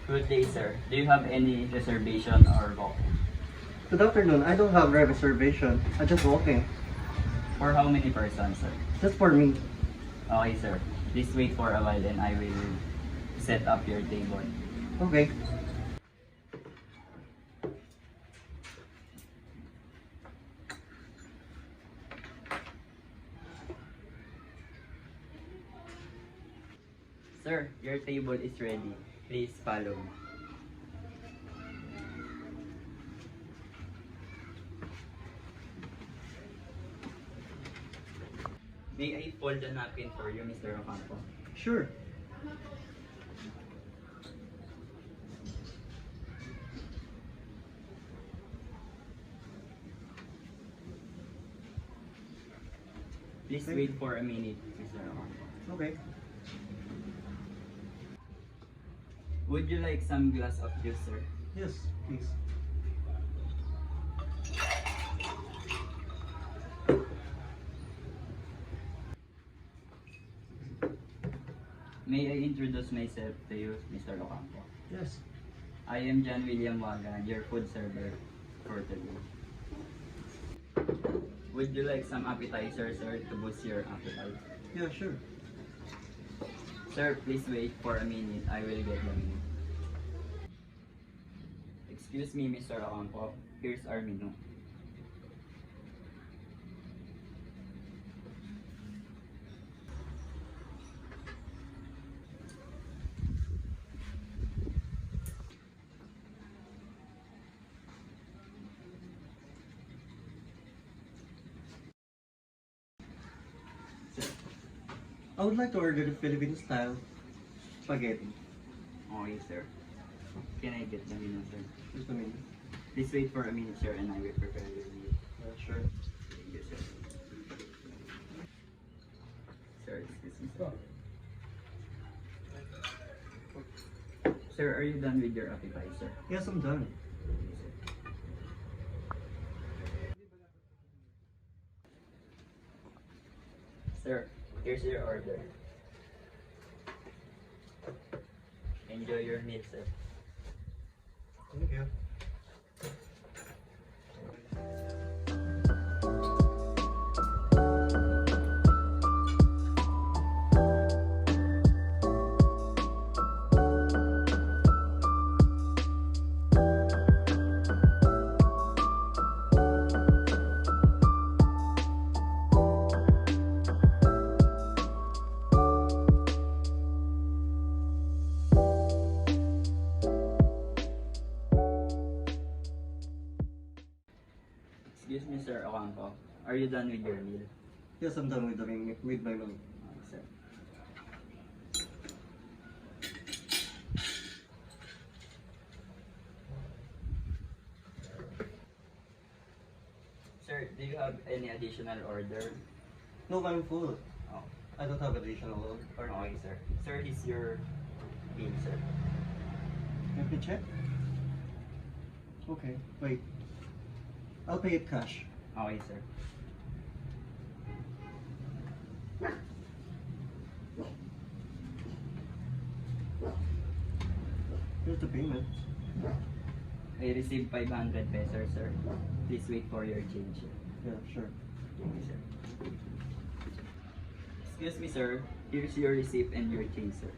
Good day, sir. Do you have any reservation or walk-in? Good afternoon. I don't have a reservation. I just walking. For how many persons, sir? Just for me. Okay, sir. Please wait for a while and I will set up your table. Okay. Sir, your table is ready. Please follow me. May I fold the napkin for you, Mr. Ocampo? Sure. Please Thank wait you. for a minute, Mr. Ocampo. Okay. Would you like some glass of juice, sir? Yes, please. May I introduce myself to you, Mr. Ocampo? Yes. I am John William Waga, your food server for today. Would you like some appetizer, sir, to boost your appetite? Yeah, sure. Sir, please wait for a minute. I will get the menu. Excuse me, Mr. Ocampo. Here's our menu. I would like to order the Philippine style spaghetti. Okay, sir. Can I get the menu, sir? Just a minute. Please wait for a minute, sir, and I will prepare your meal. Sure. Thank you, sir. Sir, excuse me, sir. Sir, are you done with your appetizer? Yes, I'm done. Sir, here's your order. Enjoy your meal, sir. Thank you. Excuse me, sir Ocampo. Are you done with your meal? Yes, I'm done with my meal. Okay, sir. Sir, do you have any additional order? No, I'm full. Oh, I don't have additional order. okay, sir. Sir, this is your bill, sir. Let me check. Okay, wait. I'll pay it cash. Okay, sir. Here's the payment. I received 500 pesos, sir. Please wait for your change, sir. Yeah, sure. Thank you, sir. Excuse me, sir. Here's your receipt and your change, sir.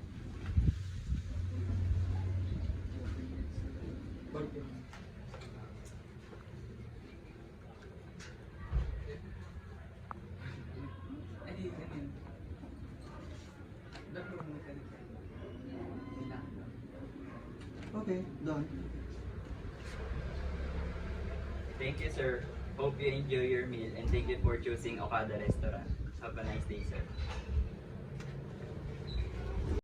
Okay, done. Thank you, sir. Hope you enjoy your meal and thank you for choosing Okada Restaurant. Have a nice day, sir.